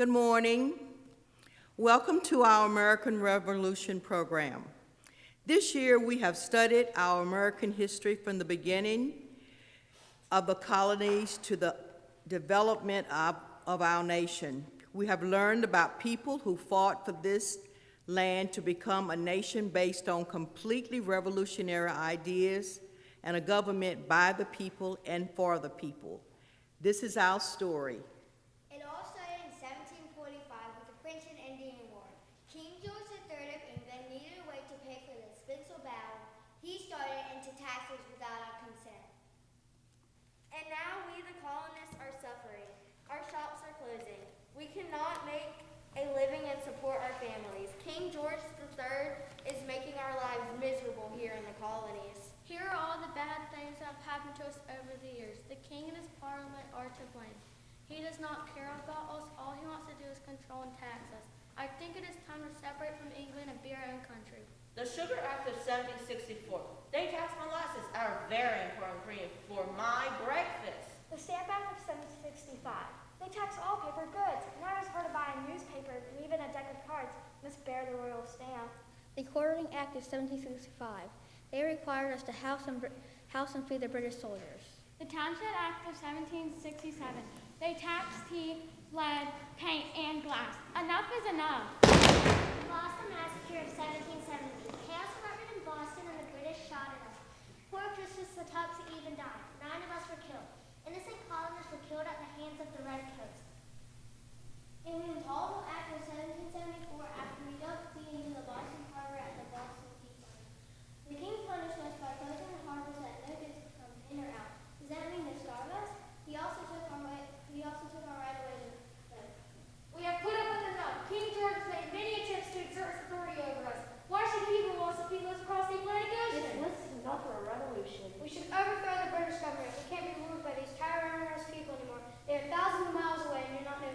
Good morning. Welcome to our American Revolution program. This year we have studied our American history from the beginning of the colonies to the development of our nation. We have learned about people who fought for this land to become a nation based on completely revolutionary ideas and a government by the people and for the people. This is our story. It all started in 1745 with the French and Indian War. King George III of England needed a way to pay for the expensive battle. He started into taxes without our consent. And now we, the colonists, are suffering. Our shops are closing. We cannot make a living and support our families. King George III is making our lives miserable here in the colonies. Here are all the bad things that have happened to us over the years. The king and his parliament are to blame. He does not care about us. All he wants to do is control and tax us. I think it is time to separate from England and be our own country. The Sugar Act of 1764. They tax molasses, our very important ingredient for my breakfast. The Stamp Act of 1765. They tax all paper goods. Now it's hard to buy a newspaper and even a deck of cards must bear the royal stamp. The Quartering Act of 1765. They required us to house and feed the British soldiers. The Townshend Act of 1767. They taxed tea, lead, paint, and glass. Enough is enough. The Boston Massacre of 1770. Chaos erupted in Boston and the British shot at us. Poor Christmas the Tuxie even died. 9 of us were killed. Innocent colonists were killed at the hands of the Redcoats. In the Intolerable Act of 1774, after we dumped tea into the Boston Harbor at the Boston Seaside, the king punished us by closing the harbor so that no goods could come in or out. Does that mean to starve us? He also took our right away to vote. We have put up with enough. King George has made many attempts to exert his authority over us. Why should he rule us if he lives across the Atlantic Ocean? This is enough for a revolution. We should overthrow the British government. We can't be ruled by these tyrannous people anymore. They are thousands of miles away and do not know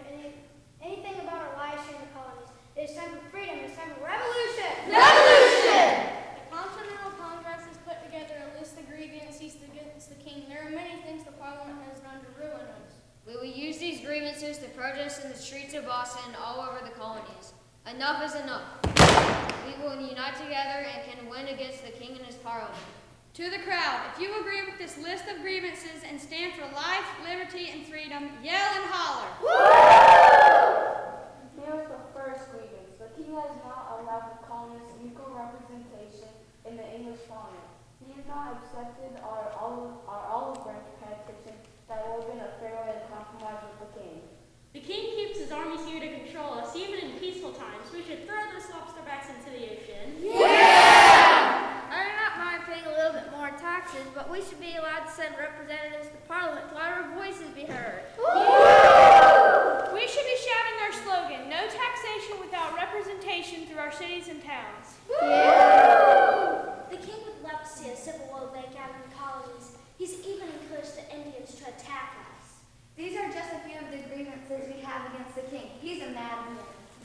anything about our lives here in the colonies. It is time for freedom. It is time for revolution. Revolution! The Continental Congress has put together a list of grievances against the king. There are many things the parliament has done to ruin us. We will use these grievances to protest in the streets of Boston and all over the colonies. Enough is enough. We will unite together and can win against the king and his parliament. To the crowd, if you agree with this list of grievances and stand for life, liberty, and freedom, yell and holler. Here is the first grievance. The king has not allowed the colonists equal representation in the English parliament. He has not accepted our olive branch petition that would have been a fair way to compromise with the king. The king keeps his armies here to control us, even in peaceful times. We should throw those lobsterbacks into the ocean. I do not mind paying a little bit more taxes, but we should be allowed to send representatives to Parliament to let our voices be heard. We should be shouting our slogan, no taxation without representation through our cities and towns. The king would love to see a civil war break out in the colonies. He's even encouraged the Indians to attack us. These are just a few of the grievances we have against the king. He's a madman.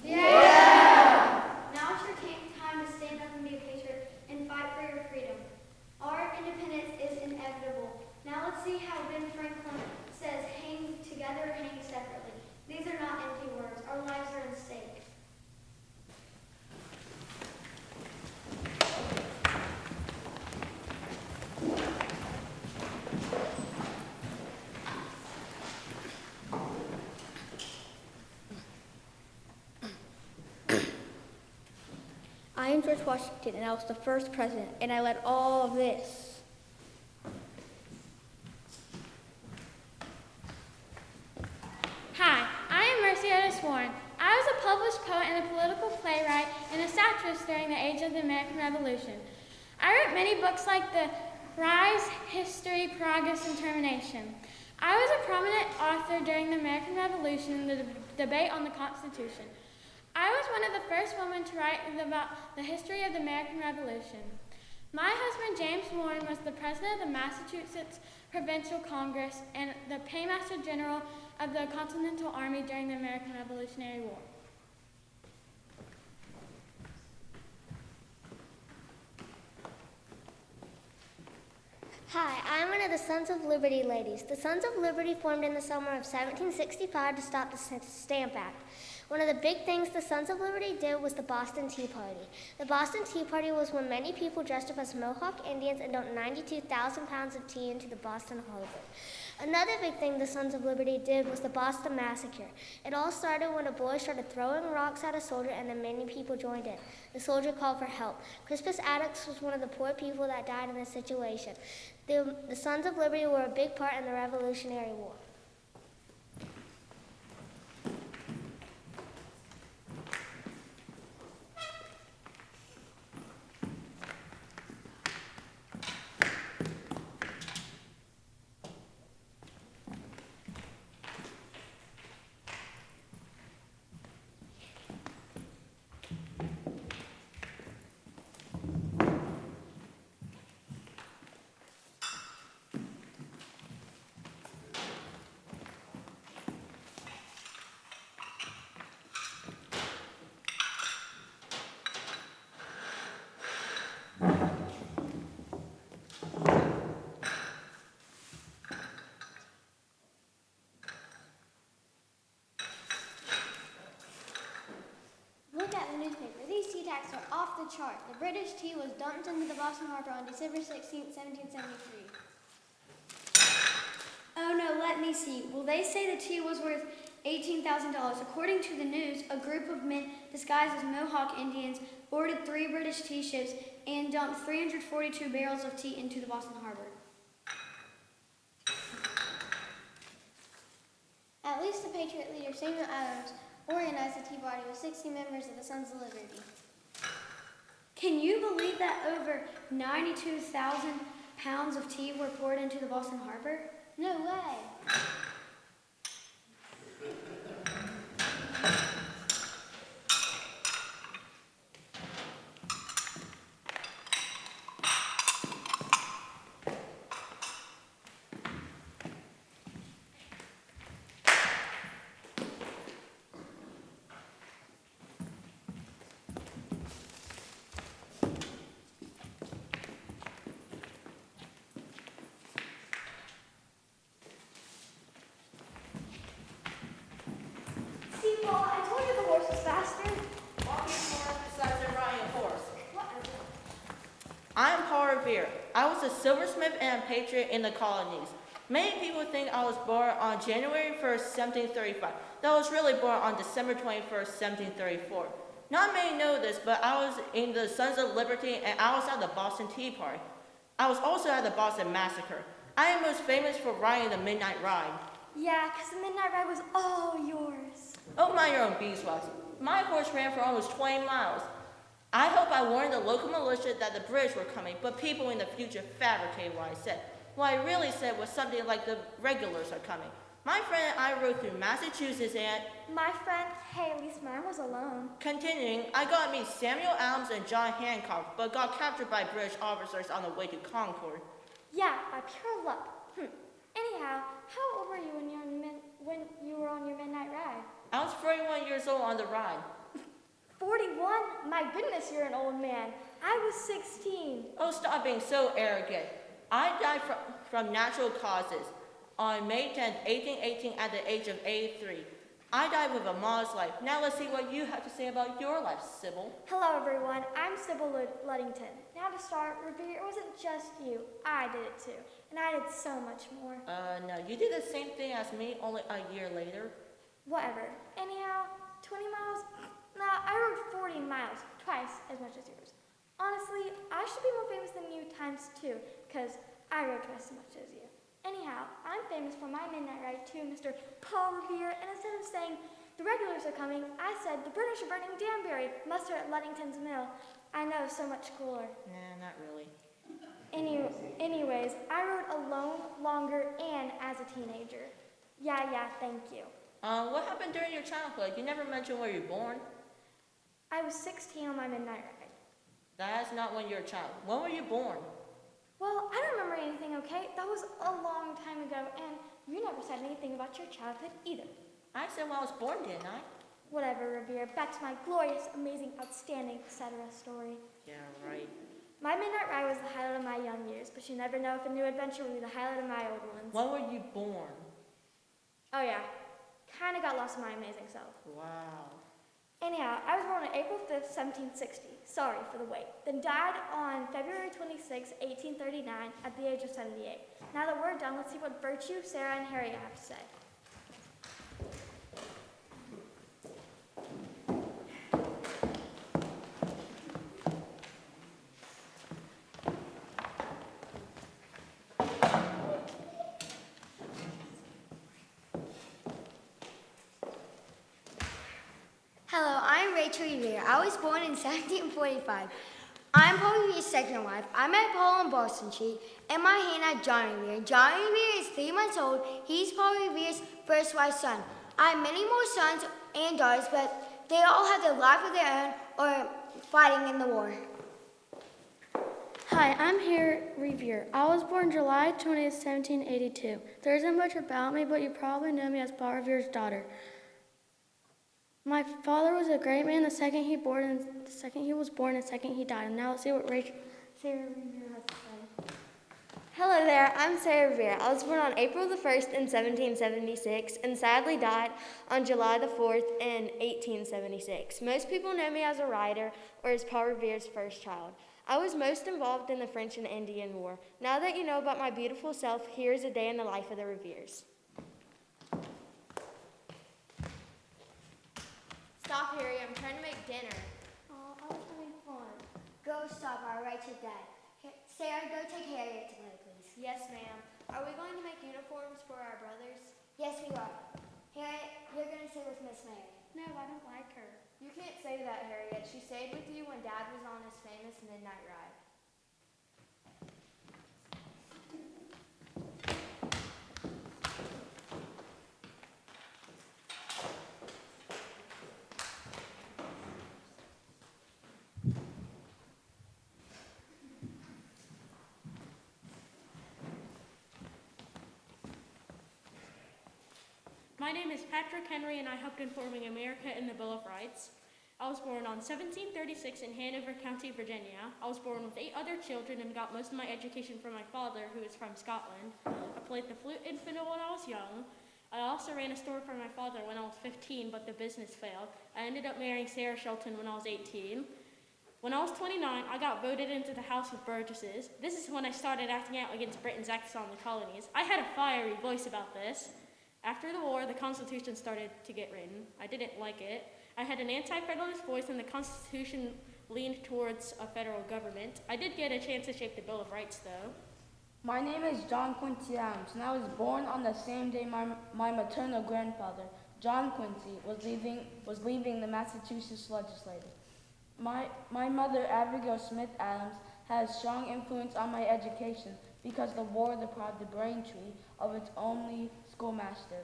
Now it's your time to stand up and be a patriot and fight for your freedom. Our independence is inevitable. Now let's see how Ben Franklin says, hang together, hang separately. These are not empty words. Our lives are at stake. I am George Washington, and I was the first president, and I led all of this. Hi, I am Mercy Otis Warren. I was a published poet and a political playwright and a satirist during the age of the American Revolution. I wrote many books like The Rise, History, Progress, and Termination. I was a prominent author during the American Revolution and the debate on the Constitution. I was one of the first women to write about the history of the American Revolution. My husband, James Warren, was the president of the Massachusetts Provincial Congress and the Paymaster General of the Continental Army during the American Revolutionary War. Hi, I'm one of the Sons of Liberty ladies. The Sons of Liberty formed in the summer of 1765 to stop the Stamp Act. One of the big things the Sons of Liberty did was the Boston Tea Party. The Boston Tea Party was when many people dressed up as Mohawk Indians and dumped 92,000 pounds of tea into the Boston Harbor. Another big thing the Sons of Liberty did was the Boston Massacre. It all started when a boy started throwing rocks at a soldier, and then many people joined in. The soldier called for help. Crispus Attucks was one of the poor people that died in this situation. The Sons of Liberty were a big part in the Revolutionary War. Look at the newspaper. These tea taxes are off the chart. The British tea was dumped into the Boston Harbor on December 16, 1773. Oh no, let me see. Well, they say the tea was worth $18,000. According to the news, a group of men disguised as Mohawk Indians boarded 3 British tea ships and dumped 342 barrels of tea into the Boston Harbor. At least the Patriot leader Samuel Adams organized the Tea Party with 60 members of the Sons of Liberty. Can you believe that over 92,000 pounds of tea were poured into the Boston Harbor? No way. I told you the horse was faster. Walking more besides a riding horse. What? I am Paul Revere. I was a silversmith and a patriot in the colonies. Many people think I was born on January 1st, 1735. Though I was really born on December 21st, 1734. Not many know this, but I was in the Sons of Liberty and I was at the Boston Tea Party. I was also at the Boston Massacre. I am most famous for riding the Midnight Ride. Yeah, because the Midnight Ride was all yours. Oh, mind your own beeswax. My horse ran for almost 20 miles. I hope I warned the local militia that the British were coming, but people in the future fabricated what I said. What I really said was something like the regulars are coming. My friend and I rode through Massachusetts and... My friend, hey, at least mine was alone. Continuing, I got to meet Samuel Adams and John Hancock, but got captured by British officers on the way to Concord. Yeah, by pure luck. Anyhow, how old were you when you were on your Midnight Ride? I was 41 years old on the ride. 41? My goodness, you're an old man. I was 16. Oh, stop being so arrogant. I died from natural causes on May 10, 1818 at the age of 83. I died with a modest life. Now let's see what you have to say about your life, Sybil. Hello, everyone. I'm Sybil Luddington. Now to start, Revere, it wasn't just you. I did it too. And I did so much more. No, you did the same thing as me, only a year later. Whatever. Anyhow, 20 miles? Nah, I rode 40 miles, twice as much as yours. Honestly, I should be more famous than you times 2, because I rode twice as much as you. Anyhow, I'm famous for my Midnight Ride too, Mr. Paul Revere, and instead of saying, the regulars are coming, I said, the British are burning Danbury, muster at Luddington's Mill. I know, so much cooler. Nah, not really. Anyways, I rode alone, longer, and as a teenager. Yeah, thank you. What happened during your childhood? You never mentioned where you were born. I was 16 on my Midnight Ride. That's not when you're a child. When were you born? Well, I don't remember anything, okay? That was a long time ago, and you never said anything about your childhood either. I said when I was born, didn't I? Whatever, Revere. Back to my glorious, amazing, outstanding, etc. story. Yeah, right. My Midnight Ride was the highlight of my young years, but you never know if a new adventure will be the highlight of my old ones. When were you born? Oh yeah, kind of got lost in my amazing self. Wow. Anyhow, I was born on April 5th, 1760. Sorry for the wait. Then died on February 26, 1839 at the age of 78. Now that we're done, let's see what Virtue, Sarah, and Harry have to say. Hello, I'm Rachel Revere. I was born in 1745. I'm Paul Revere's second wife. I met Paul on Boston Street. In my hand, I have John Revere. John Revere is 3 months old. He's Paul Revere's first wife's son. I have many more sons and daughters, but they all have their life of their own or fighting in the war. Hi, I'm Harry Revere. I was born July 20th, 1782. There isn't much about me, but you probably know me as Paul Revere's daughter. My father was a great man the second he was born and the second he died. And now let's see what Sarah Revere has to say. Hello there, I'm Sarah Revere. I was born on April the 1st in 1776 and sadly died on July the 4th in 1876. Most people know me as a writer or as Paul Revere's first child. I was most involved in the French and Indian War. Now that you know about my beautiful self, here's a day in the life of the Reveres. Stop, Harry, I'm trying to make dinner. Oh, I was having fun. Go stop, I'll write your dad. Sarah, go take Harriet to play, please. Yes, ma'am. Are we going to make uniforms for our brothers? Yes, we are. Harriet, you're going to sit with Miss Mary. No, I don't like her. You can't say that, Harriet. She stayed with you when Dad was on his famous midnight ride. My name is Patrick Henry, and I helped in forming America in the Bill of Rights. I was born on 1736 in Hanover County, Virginia. I was born with 8 other children and got most of my education from my father, who is from Scotland. I played the flute and fiddle when I was young. I also ran a store for my father when I was 15, but the business failed. I ended up marrying Sarah Shelton when I was 18. When I was 29, I got voted into the House of Burgesses. This is when I started acting out against Britain's acts on the colonies. I had a fiery voice about this. After the war, the Constitution started to get written. I didn't like it. I had an anti-federalist voice, and the Constitution leaned towards a federal government. I did get a chance to shape the Bill of Rights, though. My name is John Quincy Adams, and I was born on the same day my maternal grandfather, John Quincy, was leaving the Massachusetts legislature. My mother, Abigail Smith Adams, had a strong influence on my education because the war deprived the Braintree of its only schoolmaster.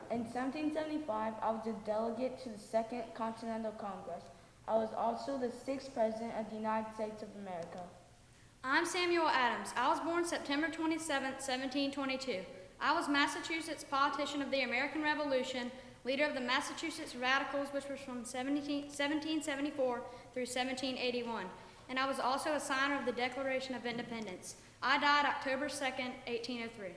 In 1775, I was a delegate to the Second Continental Congress. I was also the 6th President of the United States of America. I'm Samuel Adams. I was born September 27, 1722. I was Massachusetts politician of the American Revolution, leader of the Massachusetts Radicals, which was from 1774 through 1781. And I was also a signer of the Declaration of Independence. I died October 2nd, 1803.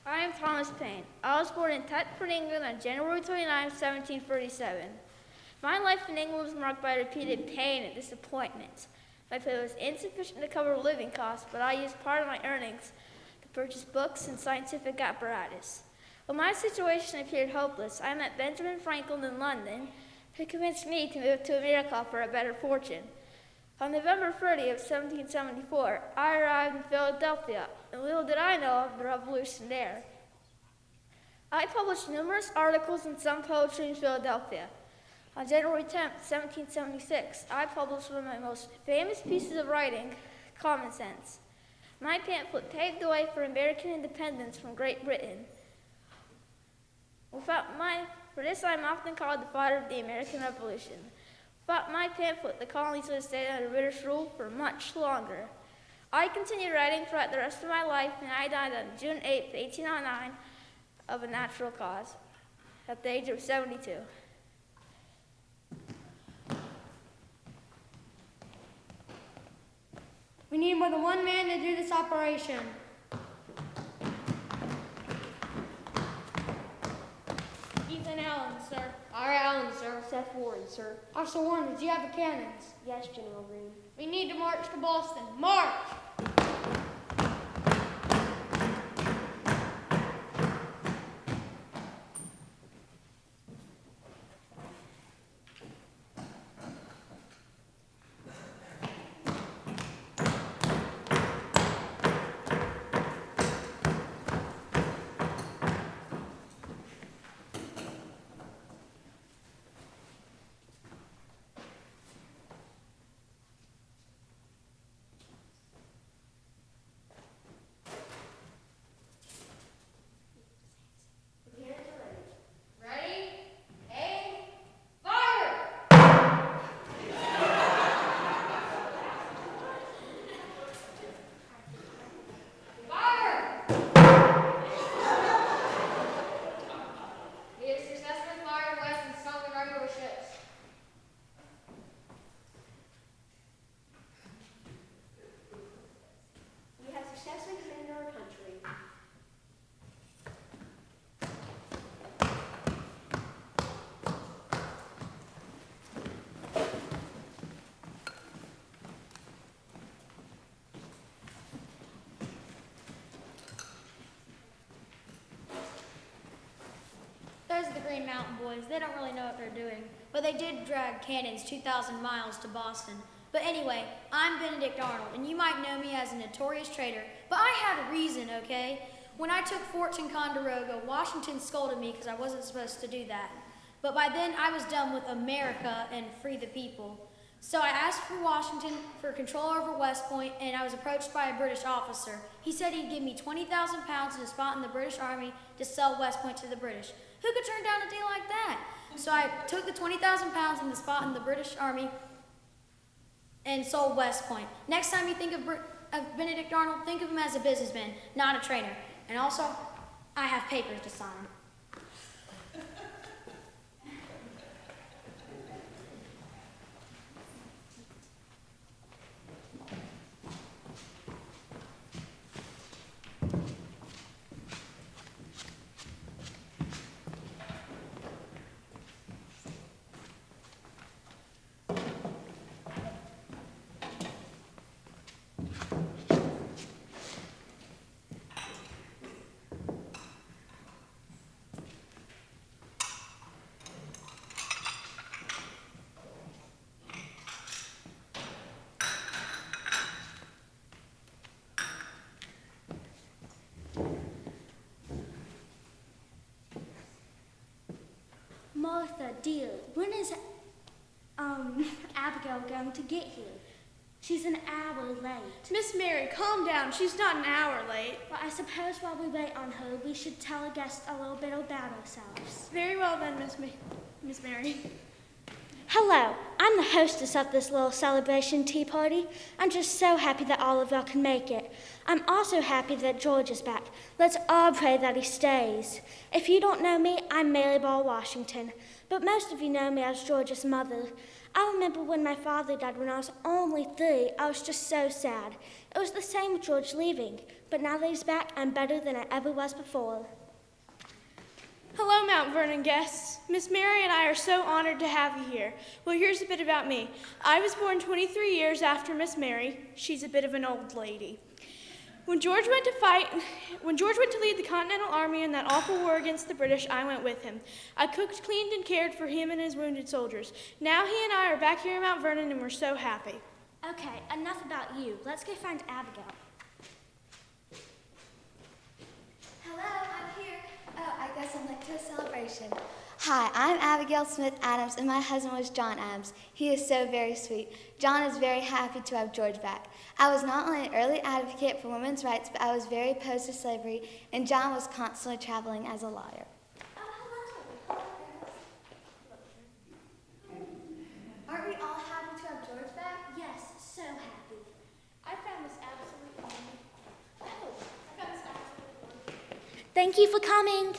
I am Thomas Payne. I was born in Thetford, England on January 29, 1747. My life in England was marked by repeated pain and disappointment. My pay was insufficient to cover living costs, but I used part of my earnings to purchase books and scientific apparatus. When my situation appeared hopeless, I met Benjamin Franklin in London, who convinced me to move to America for a better fortune. On November 30th, 1774, I arrived in Philadelphia, and little did I know of the revolution there. I published numerous articles and some poetry in Philadelphia. On January 10th, 1776, I published one of my most famous pieces of writing, Common Sense. My pamphlet paved the way for American independence from Great Britain. For this I am often called the father of the American Revolution. Without my pamphlet, the colonies would have stayed under British rule for much longer. I continued writing throughout the rest of my life, and I died on June 8, 1809, of a natural cause, at the age of 72. We need more than one man to do this operation. Ethan Allen, sir. R. Allen, sir. Seth Warren, sir. Officer Warren, do you have the cannons? Yes, General Green. We need to march to Boston. March! Those are the Green Mountain Boys. They don't really know what they're doing. But they did drag cannons 2,000 miles to Boston. But anyway, I'm Benedict Arnold, and you might know me as a notorious traitor. But I had a reason, okay? When I took Fort Ticonderoga, Washington scolded me because I wasn't supposed to do that. But by then, I was done with America and free the people. So I asked for Washington for control over West Point, and I was approached by a British officer. He said he'd give me 20,000 pounds and a spot in the British Army to sell West Point to the British. Who could turn down a deal like that? So I took the 20,000 pounds and the spot in the British Army and sold West Point. Next time you think of Benedict Arnold, think of him as a businessman, not a trainer. And also, I have papers to sign. Martha, dear, when is Abigail going to get here? She's an hour late. Miss Mary, calm down. She's not an hour late. Well, I suppose while we wait on her, we should tell our guests a little bit about ourselves. Very well then, Miss Mary. Hello, I'm the hostess of this little celebration tea party. I'm just so happy that all of y'all can make it. I'm also happy that George is back. Let's all pray that he stays. If you don't know me, I'm Mary Ball Washington, but most of you know me as George's mother. I remember when my father died when I was only 3. I was just so sad. It was the same with George leaving, but now that he's back, I'm better than I ever was before. Hello, Mount Vernon guests. Miss Mary and I are so honored to have you here. Well, here's a bit about me. I was born 23 years after Miss Mary. She's a bit of an old lady. When George went to lead the Continental Army in that awful war against the British, I went with him. I cooked, cleaned, and cared for him and his wounded soldiers. Now he and I are back here in Mount Vernon, and we're so happy. Okay, enough about you. Let's go find Abigail. Hello, I'm here. Oh, I guess I'm late to a celebration. Hi, I'm Abigail Smith Adams, and my husband was John Adams. He is so very sweet. John is very happy to have George back. I was not only an early advocate for women's rights, but I was very opposed to slavery, and John was constantly traveling as a lawyer. Aren't we all happy to have George back? Yes, so happy. I found this absolutely wonderful. Oh, I found this absolutely wonderful. Thank you for coming.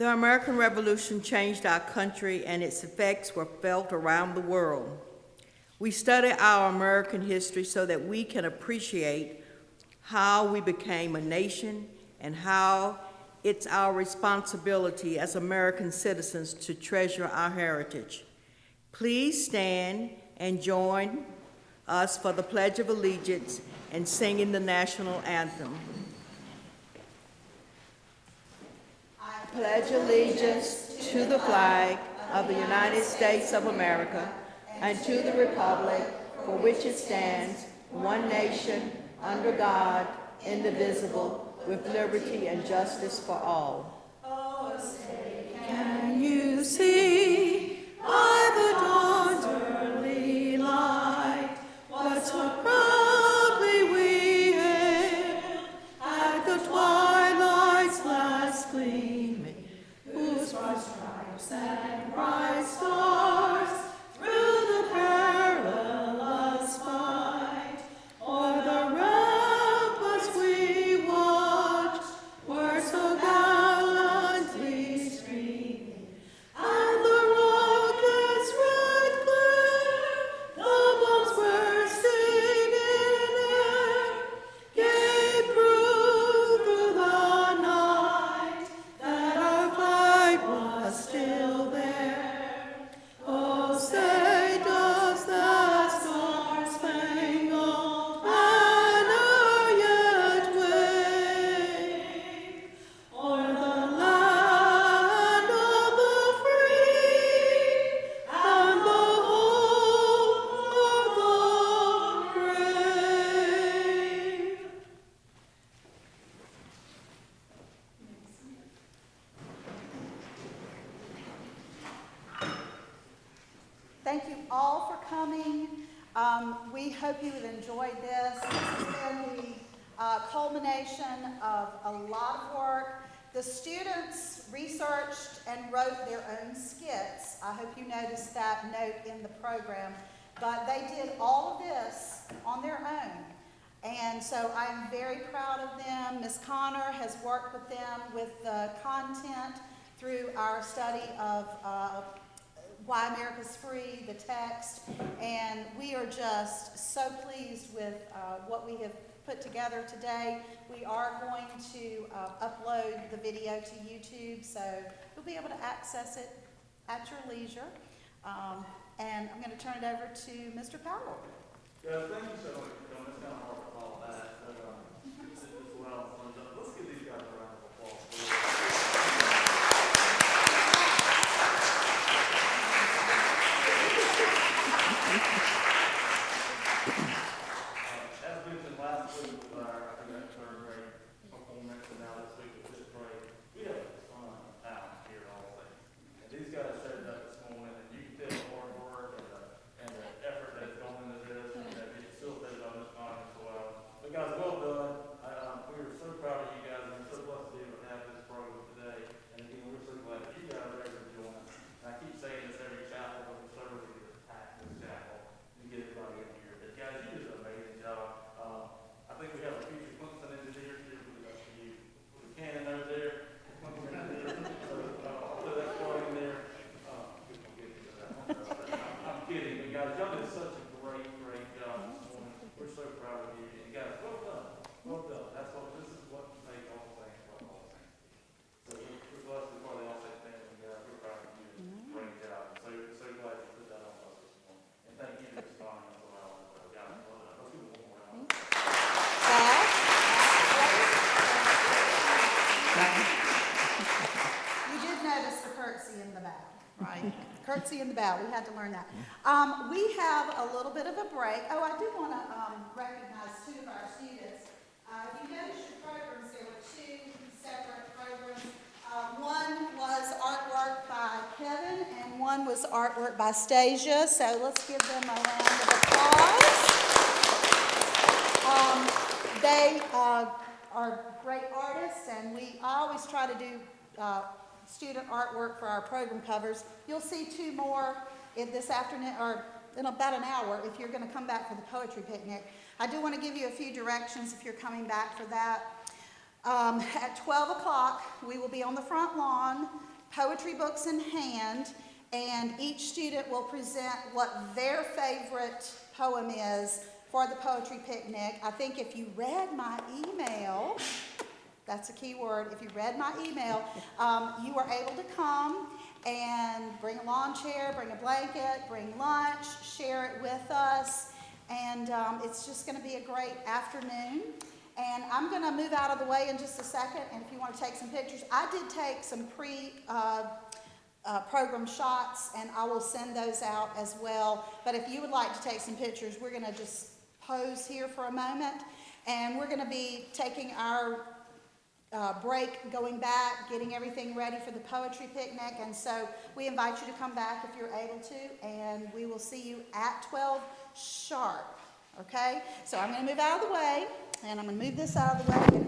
The American Revolution changed our country and its effects were felt around the world. We study our American history so that we can appreciate how we became a nation and how it's our responsibility as American citizens to treasure our heritage. Please stand and join us for the Pledge of Allegiance and singing the national anthem. I pledge allegiance to the flag of the United States of America and to the republic for which it stands, one nation, under God, indivisible, with liberty and justice for all. Can you see by the dawn's early light what so proudly we hailed at the twilight's last gleaming, whose bright stripes and bright stars through the perilous fight o'er the ramparts we watched were so gallantly streaming, and the rocket's red glare, the bombs bursting in air, gave proof through the night that our flag was still there. Oh, say does that star-spangled banner yet wave o'er the land of the free and the home of the brave? Thank you all for coming. We hope you have enjoyed this. This has been the culmination of a lot of work. The students researched and wrote their own skits. I hope you noticed that note in the program. But they did all of this on their own. And so I'm very proud of them. Ms. Connor has worked with them with the content through our study of Why America's Free, the text, and we are just so pleased with what we have put together today. We are going to upload the video to YouTube, so you'll be able to access it at your leisure. And I'm going to turn it over to Mr. Powell. Yeah, thank you so much for coming. It's kind of hard to follow that, but it's well fun. Let's give these guys a round of applause, please. As mentioned last week with our third grade performance, and now this week with fifth grade, we have a ton of talent here at all things. And these guys showed up this morning, and you can tell the hard work and the effort that has gone into this, and that it's facilitated on this night as well. But guys, well done. We were so proud of you guys, and we're so blessed to be able to have this program today. And again, we're so glad that you guys are able to join us. And I keep saying this every chapel, but we're so ready to pack this chapel and get everybody in here. But guys, you did an amazing job. I think we have a future Clemson engineer here with the cannon over there. Clemson engineer. So I'll put that part in there. We won't get into that one. I'm kidding, but guys, y'all did such a great job this morning. We're so proud of you. And guys, well done. Well done. This is what makes all things what all things. So we're blessed to be part of the All-State family, guys. We're proud of you. Great job. So glad you put that on us this morning. And thank you for responding as well. Guys, well done. Let's do one more round. You did notice the curtsy in the bow, right? Curtsy in the bow. We had to learn that. We have a little bit of a break. Oh, I do want to recognize two of our students. If you notice your programs, there were two separate programs. One was artwork by Kevin, and one was artwork by Stasia. So let's give them a round of applause. They are great artists, and I always try to do student artwork for our program covers. You'll see two more this afternoon, or in about an hour, if you're going to come back for the poetry picnic. I do want to give you a few directions if you're coming back for that. At 12 o'clock, we will be on the front lawn poetry books in hand, and each student will present what their favorite poem is for the poetry picnic. I think if you read my email, that's a key word, if you read my email, you are able to come and bring a lawn chair, bring a blanket, bring lunch, share it with us, and it's just going to be a great afternoon. And I'm going to move out of the way in just a second, and if you want to take some pictures, I did take some program shots, and I will send those out as well. But if you would like to take some pictures, we're going to just pose here for a moment, and we're going to be taking our break, going back, getting everything ready for the poetry picnic, and so we invite you to come back if you're able to, and we will see you at 12 sharp, okay? So I'm going to move out of the way, and I'm going to move this out of the way.